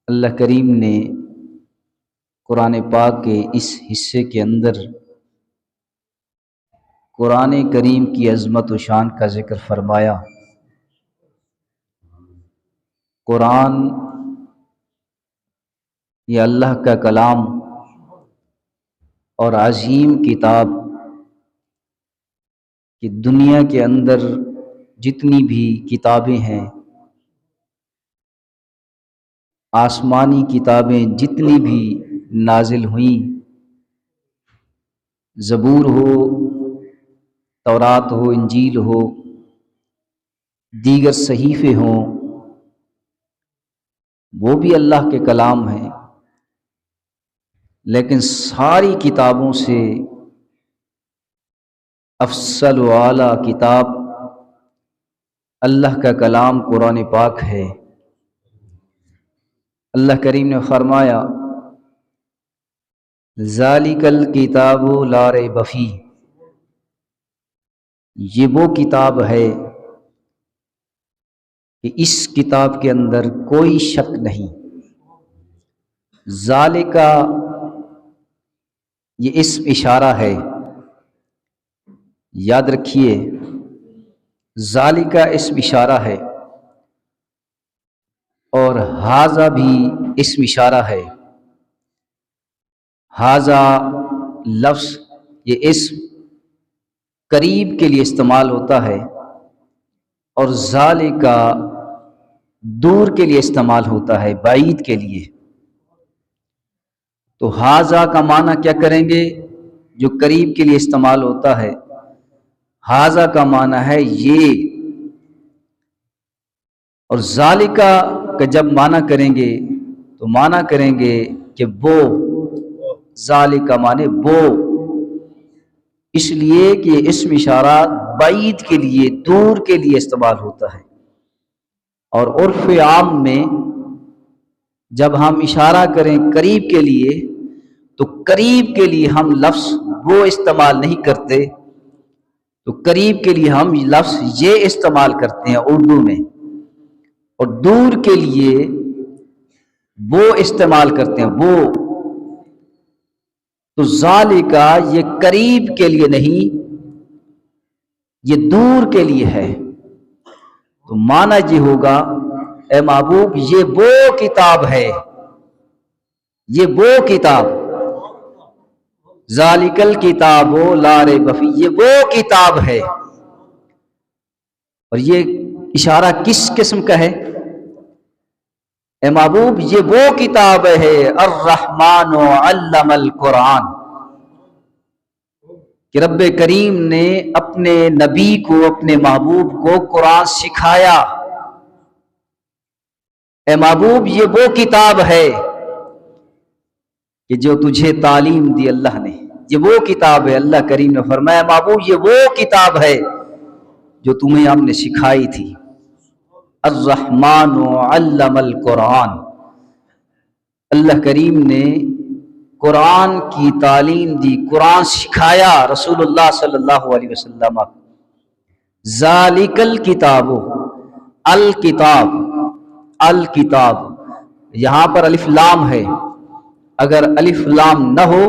اللہ کریم نے قرآن پاک کے اس حصے کے اندر قرآن کریم کی عظمت و شان کا ذکر فرمایا۔ قرآن یہ اللہ کا کلام اور عظیم کتاب کہ دنیا کے اندر جتنی بھی کتابیں ہیں، آسمانی کتابیں جتنی بھی نازل ہوئیں، زبور ہو، تورات ہو، انجیل ہو، دیگر صحیفے ہوں، وہ بھی اللہ کے کلام ہیں، لیکن ساری کتابوں سے افضل و اعلیٰ کتاب اللہ کا کلام قرآن پاک ہے۔ اللہ کریم نے فرمایا ذالک الکتاب لا ریب فیہ، یہ وہ کتاب ہے کہ اس کتاب کے اندر کوئی شک نہیں۔ ذالک یہ اسم اشارہ ہے، یاد رکھیے ذالک اسم اشارہ ہے اور ھذا بھی اسم اشارہ ہے۔ ھذا لفظ یہ اسم قریب کے لیے استعمال ہوتا ہے اور ذالک دور کے لیے استعمال ہوتا ہے، بعید کے لیے۔ تو ھذا کا معنی کیا کریں گے؟ جو قریب کے لیے استعمال ہوتا ہے، ھذا کا معنی ہے یہ، اور ذالک کا جب معنی کریں گے تو معنی کریں گے کہ وہ، ذالک کا معنی وہ، اس لیے کہ یہ اسم اشارہ بعید کے لیے، دور کے لیے استعمال ہوتا ہے۔ اور عرف عام میں جب ہم اشارہ کریں قریب کے لیے تو قریب کے لیے ہم لفظ وہ استعمال نہیں کرتے، تو قریب کے لیے ہم لفظ یہ استعمال کرتے ہیں اردو میں، اور دور کے لیے وہ استعمال کرتے ہیں وہ۔ تو ذالک یہ قریب کے لیے نہیں، یہ دور کے لیے ہے۔ تو معنی یہ ہوگا اے محبوب یہ وہ کتاب ہے، یہ وہ کتاب، ذالک الکتاب لا ریب فیہ، یہ وہ کتاب ہے۔ اور یہ اشارہ کس قسم کا ہے؟ اے محبوب یہ وہ کتاب ہے الرحمن علم القرآن، کہ رب کریم نے اپنے نبی کو، اپنے محبوب کو قرآن سکھایا۔ اے محبوب یہ وہ کتاب ہے کہ جو تجھے تعلیم دی اللہ نے، یہ وہ کتاب ہے۔ اللہ کریم نے فرمایا محبوب یہ وہ کتاب ہے جو تمہیں ہم نے سکھائی تھی۔ الرحمن علم القرآن، اللہ کریم نے قرآن کی تعلیم دی، قرآن سکھایا رسول اللہ صلی اللہ علیہ وسلم۔ ذالک الکتاب، الکتاب، الکتاب، یہاں پر الف لام ہے، اگر الف لام نہ ہو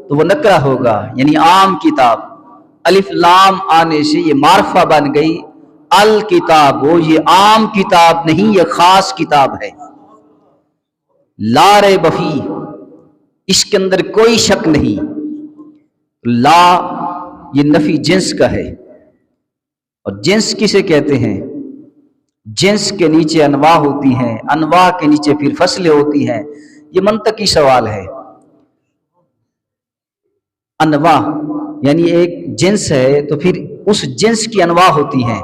تو وہ نکرہ ہوگا، یعنی عام کتاب۔ الف لام آنے سے یہ معرفہ بن گئی، الکتاب، یہ عام کتاب نہیں، یہ خاص کتاب ہے۔ لا ریب فیہ، اس کے اندر کوئی شک نہیں۔ لا یہ نفی جنس کا ہے، اور جنس کسے کہتے ہیں؟ جنس کے نیچے انواع ہوتی ہیں، انواع کے نیچے پھر فصلیں ہوتی ہیں، یہ منطقی سوال ہے۔ انواع یعنی ایک جنس ہے تو پھر اس جنس کی انواع ہوتی ہیں۔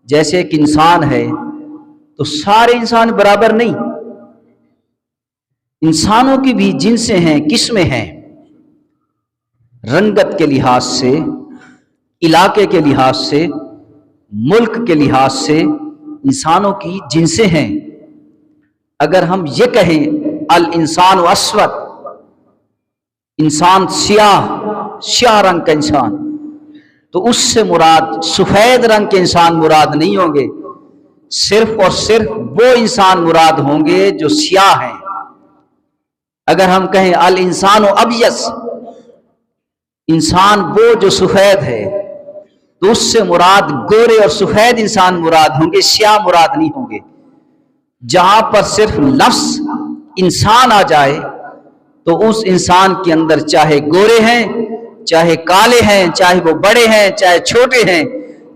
جیسے ایک انسان ہے تو سارے انسان برابر نہیں، انسانوں کی بھی جنسیں ہیں، قسمیں ہیں، رنگت کے لحاظ سے، علاقے کے لحاظ سے، ملک کے لحاظ سے انسانوں کی جنسیں ہیں۔ اگر ہم یہ کہیں الانسان اسود، انسان سیاہ، سیاہ رنگ کا انسان، تو اس سے مراد سفید رنگ کے انسان مراد نہیں ہوں گے، صرف اور صرف وہ انسان مراد ہوں گے جو سیاہ ہیں۔ اگر ہم کہیں الانسان ابیض، انسان وہ جو سفید ہے، تو اس سے مراد گورے اور سفید انسان مراد ہوں گے، سیاہ مراد نہیں ہوں گے۔ جہاں پر صرف لفظ انسان آ جائے تو اس انسان کے اندر چاہے گورے ہیں، چاہے کالے ہیں، چاہے وہ بڑے ہیں، چاہے چھوٹے ہیں،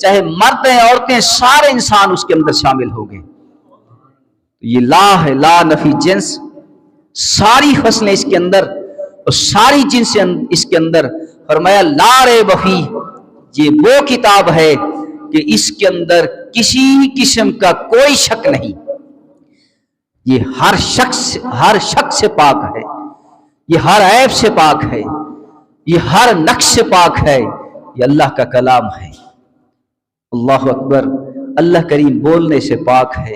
چاہے مرد ہیں، عورتیں، سارے انسان اس کے اندر شامل ہو گئے۔ یہ لا ہے، لا نفی جنس، ساری فصلیں اس کے اندر اور ساری جنس اس کے اندر۔ فرمایا لا ریب فیہ، یہ وہ کتاب ہے کہ اس کے اندر کسی قسم کا کوئی شک نہیں، یہ ہر شک سے پاک ہے، یہ ہر عیب سے پاک ہے، یہ ہر نقص سے پاک ہے، یہ اللہ کا کلام ہے۔ اللہ اکبر، اللہ کریم بولنے سے پاک ہے،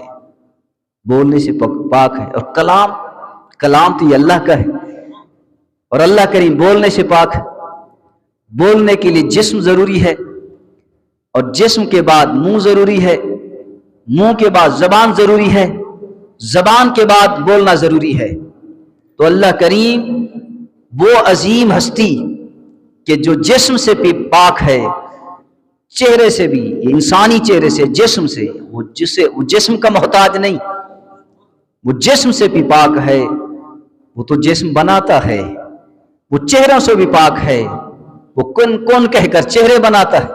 بولنے سے پاک ہے، اور کلام تو یہ اللہ کا ہے، اور اللہ کریم بولنے سے پاک ہے۔ بولنے کے لیے جسم ضروری ہے، اور جسم کے بعد منہ ضروری ہے، منہ کے بعد زبان ضروری ہے، زبان کے بعد بولنا ضروری ہے۔ تو اللہ کریم وہ عظیم ہستی کہ جو جسم سے بھی پاک ہے، چہرے سے بھی، انسانی چہرے سے، جسم سے، وہ جسم کا محتاج نہیں، وہ جسم سے بھی پاک ہے، وہ تو جسم بناتا ہے، وہ چہروں سے بھی پاک ہے، وہ کن کہہ کر چہرے بناتا ہے،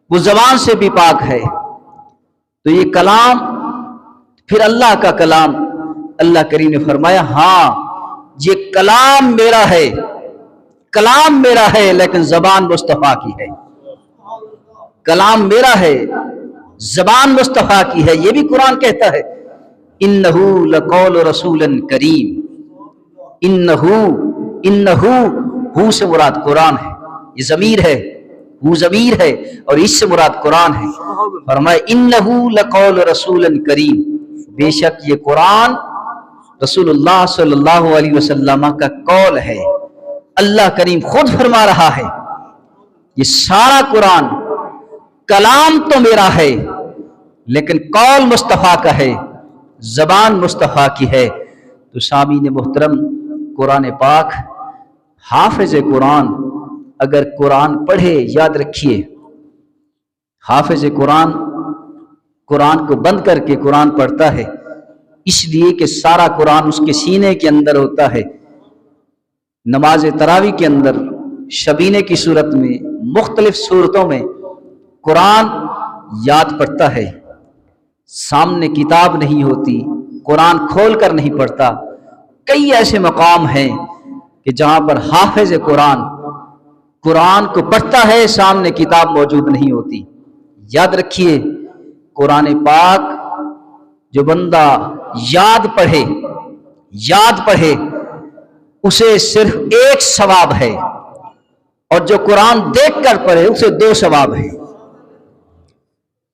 وہ زبان سے بھی پاک ہے۔ تو یہ کلام، پھر اللہ کا کلام، اللہ کریم نے فرمایا ہاں یہ کلام میرا ہے، کلام میرا ہے، لیکن زبان مصطفیٰ کی ہے۔ کلام میرا ہے، زبان مصطفیٰ کی ہے۔ یہ بھی قرآن کہتا ہے انہ لقول رسول کریم، انہ ہو سے مراد قرآن ہے، یہ ضمیر ہے، وہ ضمیر ہے، اور اس سے مراد قرآن ہے۔ فرمایا انہ لقول رسول کریم، بے شک یہ قرآن رسول اللہ صلی اللہ علیہ وسلم کا قول ہے۔ اللہ کریم خود فرما رہا ہے یہ سارا قرآن کلام تو میرا ہے، لیکن قول مصطفیٰ کا ہے، زبان مصطفیٰ کی ہے۔ تو سامعین محترم، قرآن پاک، حافظ قرآن اگر قرآن پڑھے، یاد رکھیے حافظ قرآن کو بند کر کے قرآن پڑھتا ہے، اس لیے کہ سارا قرآن اس کے سینے کے اندر ہوتا ہے۔ نماز تراویح کے اندر شبینے کی صورت میں، مختلف صورتوں میں قرآن یاد پڑتا ہے، سامنے کتاب نہیں ہوتی، قرآن کھول کر نہیں پڑھتا۔ کئی ایسے مقام ہیں کہ جہاں پر حافظ قرآن کو پڑھتا ہے، سامنے کتاب موجود نہیں ہوتی۔ یاد رکھیے قرآن پاک جو بندہ یاد پڑھے اسے صرف ایک ثواب ہے، اور جو قرآن دیکھ کر پڑھے اسے 2 ثواب ہے۔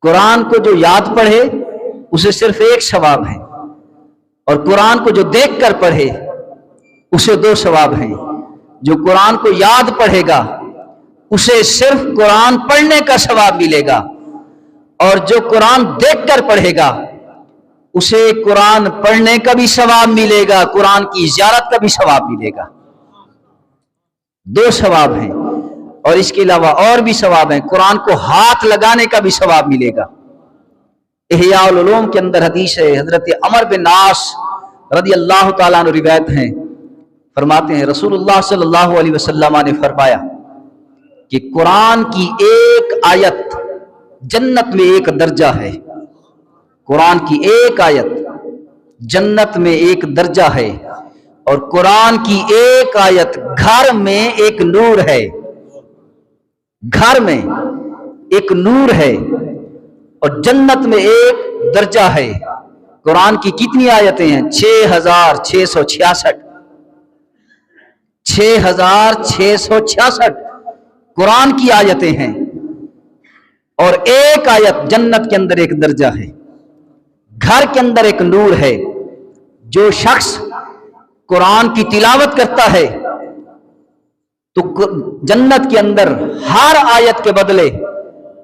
قرآن کو جو یاد پڑھے اسے صرف 1 ثواب ہے، اور قرآن کو جو دیکھ کر پڑھے اسے 2 ثواب ہیں۔ جو قرآن کو یاد پڑھے گا اسے صرف قرآن پڑھنے کا ثواب ملے گا، اور جو قرآن دیکھ کر پڑھے گا اسے قرآن پڑھنے کا بھی ثواب ملے گا، قرآن کی زیارت کا بھی ثواب ملے گا۔ 2 ثواب ہیں، اور اس کے علاوہ اور بھی ثواب ہیں۔ قرآن کو ہاتھ لگانے کا بھی ثواب ملے گا۔ احیاء العلوم کے اندر حدیث ہے، حضرت عمر بن عاص رضی اللہ تعالیٰ عنہ روایت ہیں، فرماتے ہیں رسول اللہ صلی اللہ علیہ وسلم نے فرمایا کہ قرآن کی ایک آیت جنت میں ایک درجہ ہے، قرآن کی ایک آیت جنت میں ایک درجہ ہے، اور قرآن کی ایک آیت گھر میں ایک نور ہے، گھر میں ایک نور ہے، اور جنت میں ایک درجہ ہے۔ قرآن کی کتنی آیتیں ہیں؟ 6666 6666 قرآن کی آیتیں ہیں، اور ایک آیت جنت کے اندر ایک درجہ ہے، گھر کے اندر ایک نور ہے۔ جو شخص قرآن کی تلاوت کرتا ہے تو جنت کے اندر ہر آیت کے بدلے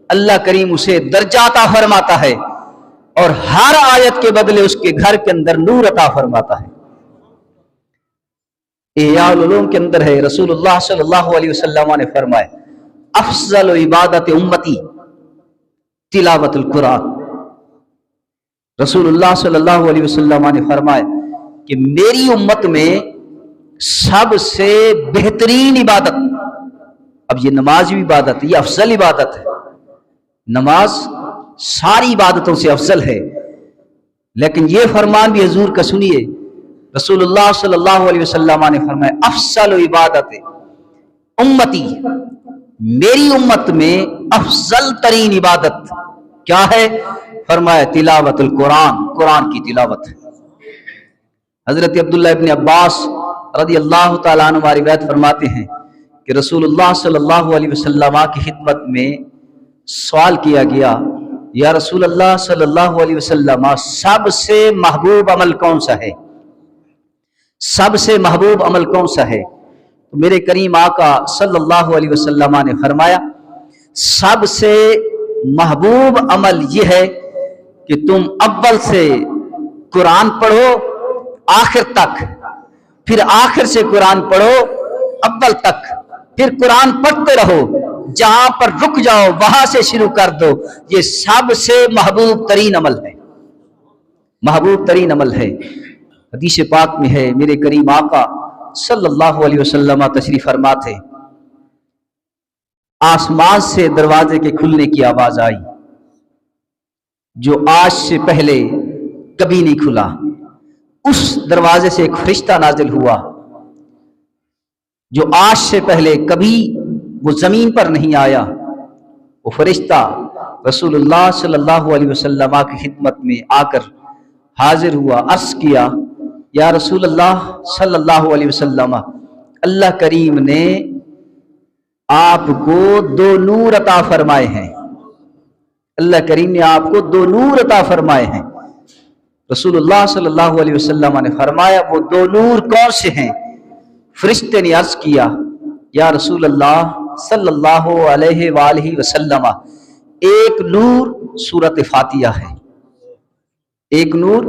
اللہ کریم اسے درجہ عطا فرماتا ہے، اور ہر آیت کے بدلے اس کے گھر کے اندر نور عطا فرماتا ہے۔ احیاء العلوم کے اندر ہے، رسول اللہ صلی اللہ علیہ وسلم نے فرمایا افضل عبادت امتی تلاوت القرآن۔ رسول اللہ صلی اللہ علیہ وسلم نے فرمایا کہ میری امت میں سب سے بہترین عبادت، اب یہ نماز بھی عبادت ہے، یہ افضل عبادت ہے، نماز ساری عبادتوں سے افضل ہے، لیکن یہ فرمان بھی حضور کا سنیے، رسول اللہ صلی اللہ علیہ وسلم نے فرمایا افضل عبادت امتی، میری امت میں افضل ترین عبادت کیا ہے؟ فرمایا تلاوت القرآن، قرآن کی تلاوت ہے۔ حضرت عبداللہ ابن عباس رضی اللہ تعالیٰ عنہ روایت فرماتے ہیں کہ رسول اللہ صلی اللہ علیہ وسلم کی خدمت میں سوال کیا گیا، یا رسول اللہ صلی اللہ علیہ وسلم سب سے محبوب عمل کون سا ہے؟ سب سے محبوب عمل کون سا ہے؟ تو میرے کریم آقا صلی اللہ علیہ وسلم نے فرمایا سب سے محبوب عمل یہ ہے کہ تم اول سے قرآن پڑھو آخر تک، پھر آخر سے قرآن پڑھو اول تک، پھر قرآن پڑھتے رہو، جہاں پر رک جاؤ وہاں سے شروع کر دو، یہ سب سے محبوب ترین عمل ہے، محبوب ترین عمل ہے۔ حدیث پاک میں ہے، میرے کریم آقا صلی اللہ علیہ وسلم تشریف فرما تھے، آسمان سے دروازے کے کھلنے کی آواز آئی جو آج سے پہلے کبھی نہیں کھلا، اس دروازے سے ایک فرشتہ نازل ہوا جو آج سے پہلے کبھی وہ زمین پر نہیں آیا، وہ فرشتہ رسول اللہ صلی اللہ علیہ وسلم کی خدمت میں آ کر حاضر ہوا، عرض کیا یا رسول اللہ صلی اللہ علیہ وسلم، اللہ کریم نے آپ کو دو نور عطا فرمائے ہیں، اللہ کریم نے آپ کو دو نور عطا فرمائے ہیں۔ رسول اللہ صلی اللہ علیہ وسلم نے فرمایا وہ دو نور کون سے ہیں؟ فرشتے نے عرض کیا یا رسول اللہ صلی اللہ علیہ وآلہ وسلم، ایک نور سورۃ فاتحہ ہے، ایک نور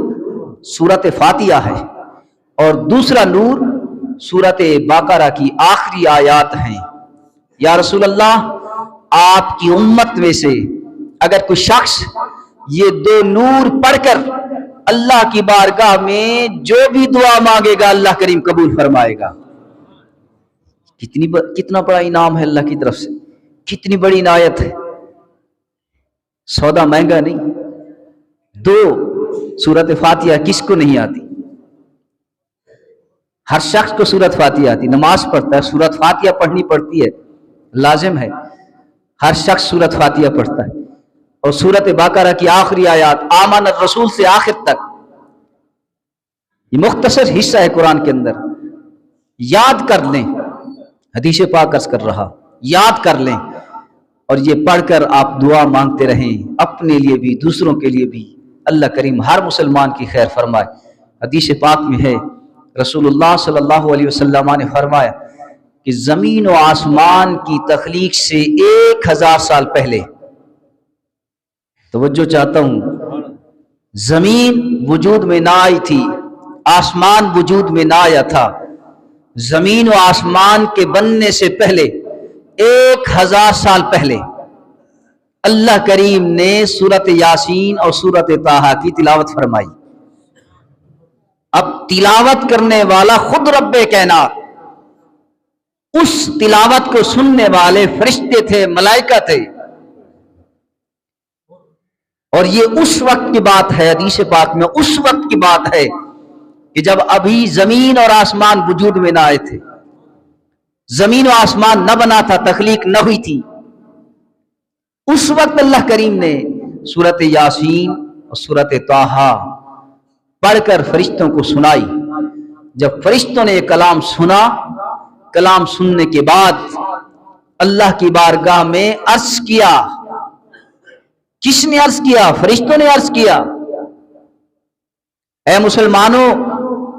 سورۃ فاتحہ ہے، اور دوسرا نور سورۃ بقرہ کی آخری آیات ہیں۔ یا رسول اللہ آپ کی امت میں سے اگر کوئی شخص یہ دو نور پڑھ کر اللہ کی بارگاہ میں جو بھی دعا مانگے گا اللہ کریم قبول فرمائے گا۔ کتنا بڑا انعام ہے اللہ کی طرف سے، کتنی بڑی عنایت ہے، سودا مہنگا نہیں۔ دو سورۃ فاتحہ کس کو نہیں آتی؟ ہر شخص کو سورۃ فاتحہ آتی، نماز پڑھتا ہے سورۃ فاتحہ پڑھنی پڑتی ہے، لازم ہے، ہر شخص سورۃ فاتحہ پڑھتا ہے، اور سورۃ بقرہ کی آخری آیات آمن الرسول سے آخر تک، یہ مختصر حصہ ہے قرآن کے اندر، یاد کر لیں، حدیث پاک عرض کر رہا، یاد کر لیں، اور یہ پڑھ کر آپ دعا مانگتے رہیں، اپنے لیے بھی دوسروں کے لیے بھی، اللہ کریم ہر مسلمان کی خیر فرمائے۔ حدیث پاک میں ہے رسول اللہ صلی اللہ علیہ وسلم نے فرمایا کہ زمین و آسمان کی تخلیق سے 1000 سال پہلے، توجہ چاہتا ہوں، زمین وجود میں نہ آئی تھی، آسمان وجود میں نہ آیا تھا، زمین و آسمان کے بننے سے پہلے 1000 سال پہلے اللہ کریم نے سورۃ یاسین اور سورۃ طٰہٰ کی تلاوت فرمائی۔ اب تلاوت کرنے والا خود رب کائنات، اس تلاوت کو سننے والے فرشتے تھے، ملائکہ تھے، اور یہ اس وقت کی بات ہے، حدیث پاک میں اس وقت کی بات ہے کہ جب ابھی زمین اور آسمان وجود میں نہ آئے تھے، زمین و آسمان نہ بنا تھا، تخلیق نہ ہوئی تھی، اس وقت اللہ کریم نے سورۃ یاسین اور سورۃ طٰہٰ پڑھ کر فرشتوں کو سنائی۔ جب فرشتوں نے یہ کلام سنا، کلام سننے کے بعد اللہ کی بارگاہ میں عرض کیا، کس نے عرض کیا؟ فرشتوں نے عرض کیا، اے مسلمانوں،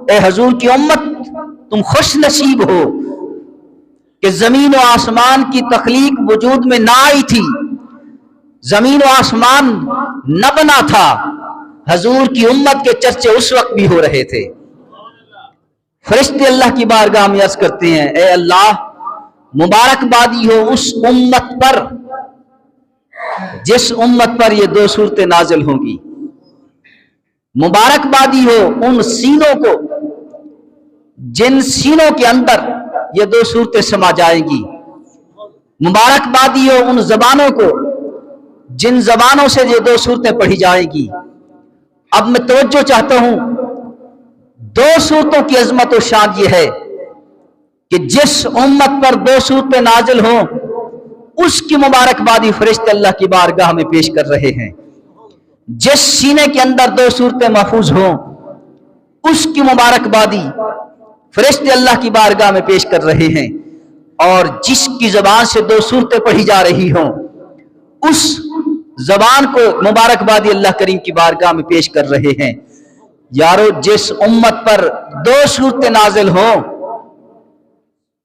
اے حضور کی امت، تم خوش نصیب ہو کہ زمین و آسمان کی تخلیق وجود میں نہ آئی تھی، زمین و آسمان نہ بنا تھا، حضور کی امت کے چرچے اس وقت بھی ہو رہے تھے۔ فرشتے اللہ کی بارگاہ میں عرض کرتے ہیں، اے اللہ مبارکبادی ہو اس امت پر جس امت پر یہ دو صورتیں نازل ہوں گی، مبارکبادی ہو ان سینوں کو جن سینوں کے اندر یہ دو صورتیں سما جائیں گی، مبارکبادی ہو ان زبانوں کو جن زبانوں سے یہ دو صورتیں پڑھی جائیں گی۔ اب میں توجہ چاہتا ہوں، دو صورتوں کی عظمت و شان یہ ہے کہ جس امت پر دو صورتیں نازل ہوں اس کی مبارکبادی فرشتے اللہ کی بارگاہ میں پیش کر رہے ہیں، جس سینے کے اندر دو صورتیں محفوظ ہوں اس کی مبارکبادی فرشتے اللہ کی بارگاہ میں پیش کر رہے ہیں، اور جس کی زبان سے دو صورتیں پڑھی جا رہی ہوں اس زبان کو مبارکبادی اللہ کریم کی بارگاہ میں پیش کر رہے ہیں۔ یارو جس امت پر دو صورتیں نازل ہوں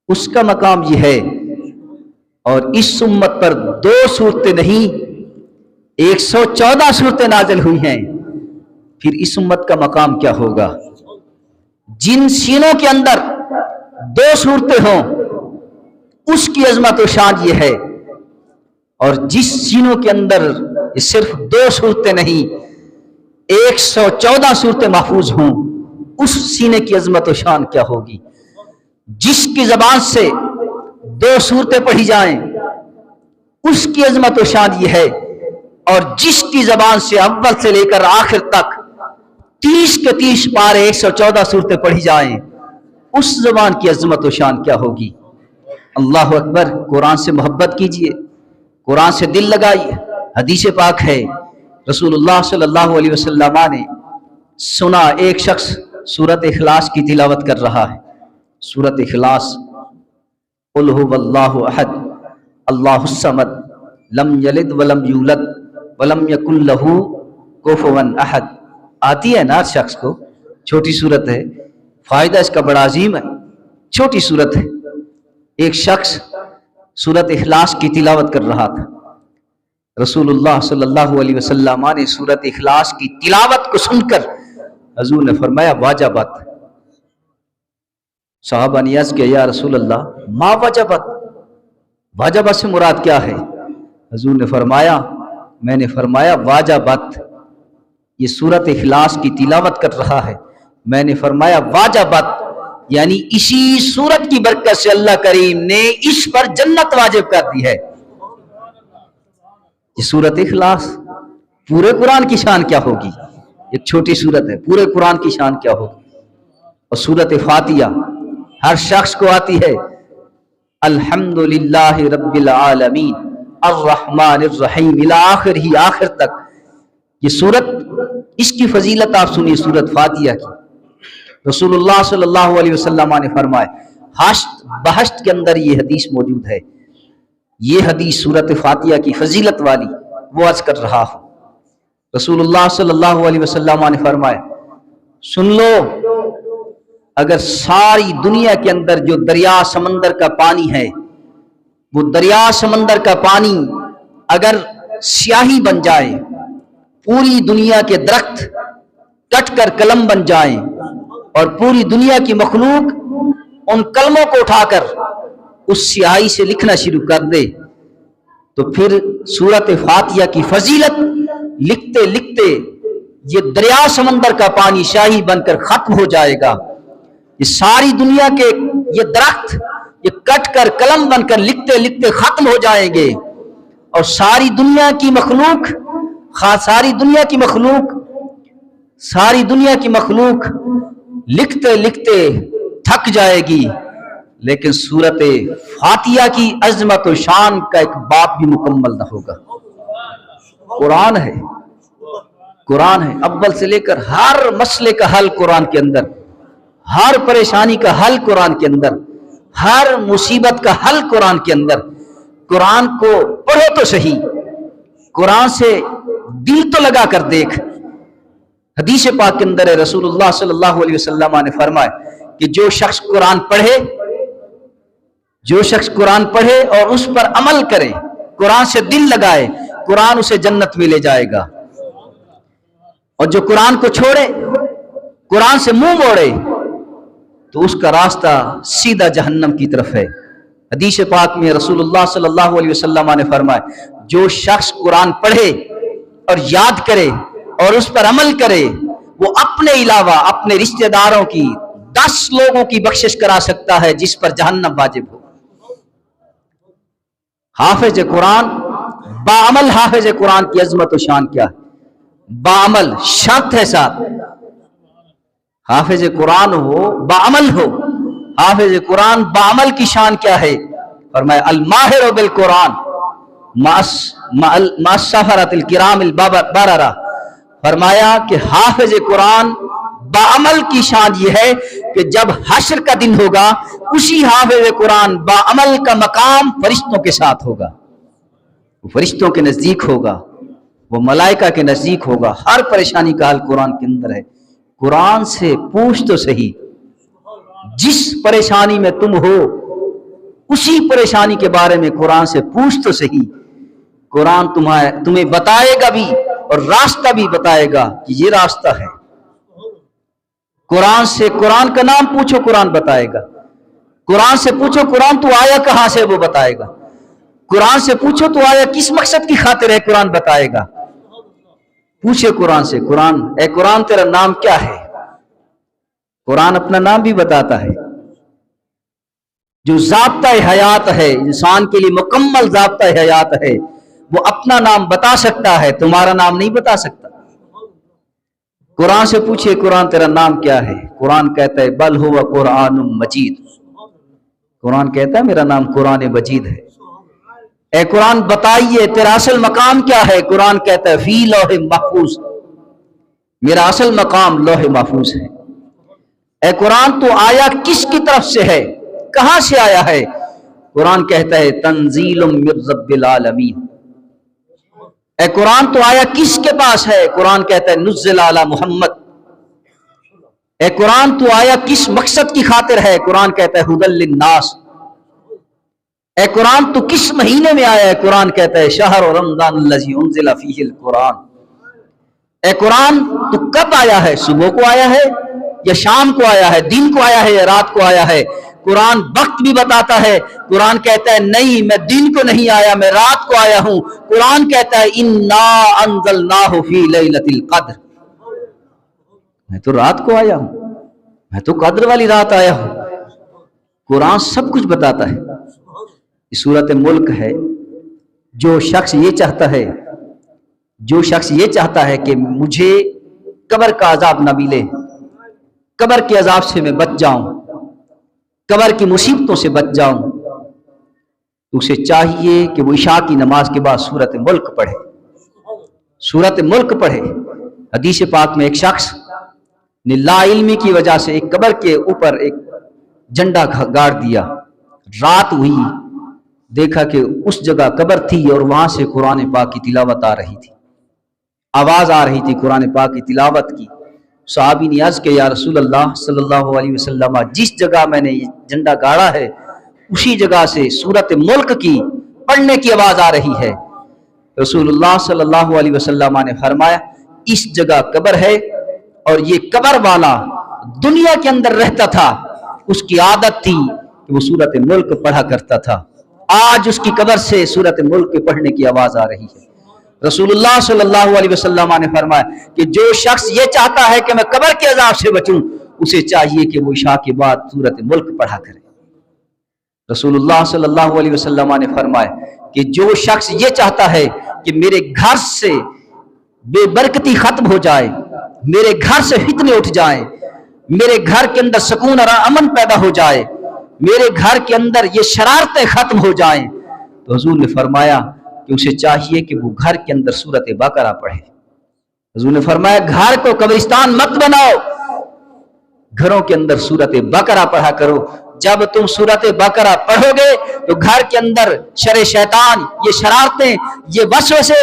اس کا مقام یہ ہے، اور اس امت پر دو صورتیں نہیں 114 صورتیں نازل ہوئی ہیں، پھر اس امت کا مقام کیا ہوگا؟ جن سینوں کے اندر دو صورتیں ہوں اس کی عظمت و شان یہ ہے، اور جس سینوں کے اندر یہ صرف دو صورتیں نہیں 114 صورتیں محفوظ ہوں اس سینے کی عظمت و شان کیا ہوگی؟ جس کی زبان سے دو صورتیں پڑھی جائیں اس کی عظمت و شان یہ ہے، اور جس کی زبان سے اول سے لے کر آخر تک 30 کے 30 پارے 114 صورتیں پڑھی جائیں اس زبان کی عظمت و شان کیا ہوگی؟ اللہ اکبر۔ قرآن سے محبت کیجئے، قرآن سے دل لگائیے۔ حدیث پاک ہے، رسول اللہ صلی اللہ علیہ وسلم نے سنا ایک شخص سورۃ اخلاص کی تلاوت کر رہا ہے۔ سورۃ اخلاص، قل هو اللہ احد اللہ الصمد لم یلد ولم یولد ولم یکن لہ کفوا احد، آتی ہے نا شخص کو، چھوٹی سورت ہے، فائدہ اس کا بڑا عظیم ہے، چھوٹی سورت ہے۔ ایک شخص سورۃ اخلاص کی تلاوت کر رہا تھا، رسول اللہ صلی اللہ علیہ وسلم نے سورۃ اخلاص کی تلاوت کو سن کر حضور نے فرمایا واجبت۔ صحابہ نے عرض کیا یا رسول اللہ ما واجبت، واجبت سے مراد کیا ہے؟ حضور نے فرمایا، میں نے فرمایا واجبت، یہ سورۃ اخلاص کی تلاوت کر رہا ہے، میں نے فرمایا واجبت، یعنی اسی سورت کی برکت سے اللہ کریم نے اس پر جنت واجب کر دی ہے۔ یہ سورت اخلاص، پورے قرآن کی شان کیا ہوگی؟ ایک چھوٹی سورت ہے، پورے قرآن کی شان کیا ہوگی؟ اور سورت فاتحہ ہر شخص کو آتی ہے، الحمدللہ رب العالمین الرحمن الرحیم الی آخر ہی، آخر تک یہ سورت، اس کی فضیلت آپ سنیے سورت فاتحہ کی۔ رسول اللہ صلی اللہ علیہ وسلم نے فرمایا، بہشت کے اندر یہ حدیث موجود ہے، یہ حدیث سورت فاتحہ کی فضیلت والی وہ عرض کر رہا ہوں۔ رسول اللہ صلی اللہ علیہ وسلم نے فرمایا، سن لو، اگر ساری دنیا کے اندر جو دریا سمندر کا پانی ہے، وہ دریا سمندر کا پانی اگر سیاہی بن جائے، پوری دنیا کے درخت کٹ کر قلم بن جائیں، اور پوری دنیا کی مخلوق ان کلموں کو اٹھا کر اس سیاہی سے لکھنا شروع کر دے، تو پھر سورت فاتحہ کی فضیلت لکھتے لکھتے یہ دریا سمندر کا پانی سیاہی بن کر ختم ہو جائے گا۔ یہ ساری دنیا کے یہ درخت یہ کٹ کر قلم بن کر لکھتے لکھتے ختم ہو جائیں گے، اور ساری دنیا کی مخلوق لکھتے لکھتے تھک جائے گی، لیکن سورت فاتحہ کی عظمت و شان کا ایک باب بھی مکمل نہ ہوگا۔ قرآن ہے، قرآن ہے، اول سے لے کر ہر مسئلے کا حل قرآن کے اندر، ہر پریشانی کا حل قرآن کے اندر، ہر مصیبت کا حل قرآن کے اندر۔ قرآن کو پڑھو تو صحیح، قرآن سے دل تو لگا کر دیکھ۔ حدیث پاک کے اندر ہے، رسول اللہ صلی اللہ علیہ وسلم نے فرمایا کہ جو شخص قرآن پڑھے اور اس پر عمل کرے، قرآن سے دل لگائے، قرآن اسے جنت میں لے جائے گا۔ اور جو قرآن کو چھوڑے، قرآن سے منہ موڑے، تو اس کا راستہ سیدھا جہنم کی طرف ہے۔ حدیث پاک میں رسول اللہ صلی اللہ علیہ وسلم نے فرمایا، جو شخص قرآن پڑھے اور یاد کرے اور اس پر عمل کرے، وہ اپنے علاوہ اپنے رشتہ داروں کی 10 لوگوں کی بخشش کرا سکتا ہے جس پر جہنم واجب ہو۔ حافظ قرآن، باعمل حافظ قرآن کی عظمت و شان کیا ہے؟ باعمل شرط ہے ساتھ، حافظ قرآن ہو، باعمل ہو۔ حافظ قرآن باعمل کی شان کیا ہے؟ فرمایا الماہر بالقرآن مع السفرۃ الکرام البررہ۔ فرمایا کہ حافظ قرآن باعمل کی شان یہ ہے کہ جب حشر کا دن ہوگا، اسی حافظ قرآن باعمل کا مقام فرشتوں کے ساتھ ہوگا، وہ فرشتوں کے نزدیک ہوگا، وہ ملائکہ کے نزدیک ہوگا۔ ہر پریشانی کا حل قرآن کے اندر ہے۔ قرآن سے پوچھ تو صحیح، جس پریشانی میں تم ہو اسی پریشانی کے بارے میں قرآن سے پوچھ تو صحیح۔ قرآن تمہیں بتائے گا بھی اور راستہ بھی بتائے گا کہ یہ راستہ ہے۔ قرآن سے قرآن کا نام پوچھو، قرآن بتائے گا۔ قرآن سے پوچھو قرآن تو آیا کہاں سے، وہ بتائے گا۔ قرآن سے پوچھو تو آیا کس مقصد کی خاطر ہے، قرآن بتائے گا۔ پوچھے قرآن سے، قرآن اے قرآن تیرا نام کیا ہے؟ قرآن اپنا نام بھی بتاتا ہے۔ جو ضابطہ حیات ہے، انسان کے لیے مکمل ضابطہ حیات ہے، وہ اپنا نام بتا سکتا ہے، تمہارا نام نہیں بتا سکتا۔ قرآن سے پوچھے قرآن تیرا نام کیا ہے؟ قرآن کہتا ہے بل ہوا قرآن مجید۔ قرآن کہتا ہے میرا نام قرآن مجید ہے۔ اے قرآن بتائیے تیرا اصل مقام کیا ہے؟ قرآن کہتا ہے فی لوح محفوظ، میرا اصل مقام لوح محفوظ ہے۔ اے قرآن تو آیا کس کی طرف سے ہے، کہاں سے آیا ہے؟ قرآن کہتا ہے تنزیل من رب العالمین۔ اے قرآن تو آیا کس کے پاس ہے؟ قرآن کہتا ہے نزل علی محمد۔ اے قرآن تو آیا کس مقصد کی خاطر ہے؟ قرآن کہتا ہے ھدی للناس۔ اے قرآن تو کس مہینے میں آیا ہے؟ قرآن کہتا ہے شہر رمضان الذی انزل فیہ القرآن۔ اے قرآن تو کب آیا ہے؟ صبح کو آیا ہے یا شام کو آیا ہے، دن کو آیا ہے یا رات کو آیا ہے؟ قرآن وقت بھی بتاتا ہے۔ قرآن کہتا ہے نہیں میں دن کو نہیں آیا، میں رات کو آیا ہوں۔ قرآن کہتا ہے انا انزلناہ فی لیلۃ القدر، میں تو رات کو آیا ہوں، میں تو قدر والی رات آیا ہوں۔ قرآن سب کچھ بتاتا ہے۔ یہ سورۃ ملک ہے۔ جو شخص یہ چاہتا ہے کہ مجھے قبر کا عذاب نہ ملے، قبر کے عذاب سے میں بچ جاؤں، قبر کی مصیبتوں سے بچ جاؤں، تو اسے چاہیے کہ وہ عشاء کی نماز کے بعد سورۃ ملک پڑھے، سورۃ ملک پڑھے۔ حدیث پاک میں ایک شخص نے لا علمی کی وجہ سے ایک قبر کے اوپر ایک جھنڈا گاڑ دیا۔ رات ہوئی، دیکھا کہ اس جگہ قبر تھی اور وہاں سے قرآن پاک کی تلاوت آ رہی تھی، آواز آ رہی تھی قرآن پاک کی تلاوت کی۔ صحابی نے عرض کہ یا رسول اللہ صلی اللہ علیہ وسلم، جس جگہ میں نے یہ جھنڈا گاڑا ہے اسی جگہ سے سورۃ ملک کی پڑھنے کی آواز آ رہی ہے۔ رسول اللہ صلی اللہ علیہ وسلم نے فرمایا اس جگہ قبر ہے اور یہ قبر والا دنیا کے اندر رہتا تھا، اس کی عادت تھی کہ وہ سورۃ ملک پڑھا کرتا تھا، آج اس کی قبر سے سورۃ ملک کے پڑھنے کی آواز آ رہی ہے۔ رسول اللہ صلی اللہ علیہ وسلم نے فرمایا کہ جو شخص یہ چاہتا ہے کہ میں قبر کے عذاب سے بچوں، اسے چاہیے کہ وہ عشاء کے بعد سورۃ ملک پڑھا کرے۔ رسول اللہ صلی اللہ علیہ وسلم نے فرمایا کہ جو شخص یہ چاہتا ہے کہ میرے گھر سے بے برکتی ختم ہو جائے، میرے گھر سے فتنے اٹھ جائیں، میرے گھر کے اندر سکون اور امن پیدا ہو جائے، میرے گھر کے اندر یہ شرارتیں ختم ہو جائیں، تو حضور نے فرمایا کہ اسے چاہیے کہ وہ گھر کے اندر سورۃ بقرہ پڑھے۔ حضور نے فرمایا گھر کو قبرستان مت بناؤ، گھروں کے اندر سورۃ بقرہ پڑھا کرو۔ جب تم سورۃ بقرہ پڑھو گے تو گھر کے اندر شر شیطان، یہ شرارتیں، یہ وسوسے،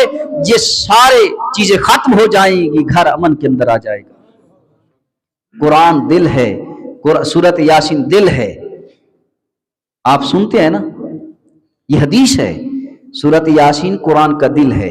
یہ سارے چیزیں ختم ہو جائیں گی، گھر امن کے اندر آ جائے گا۔ قرآن دل ہے، سورۃ یاسین دل ہے۔ آپ سنتے ہیں نا، یہ حدیث ہے، سورۃ یاسین قرآن کا دل ہے۔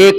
1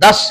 10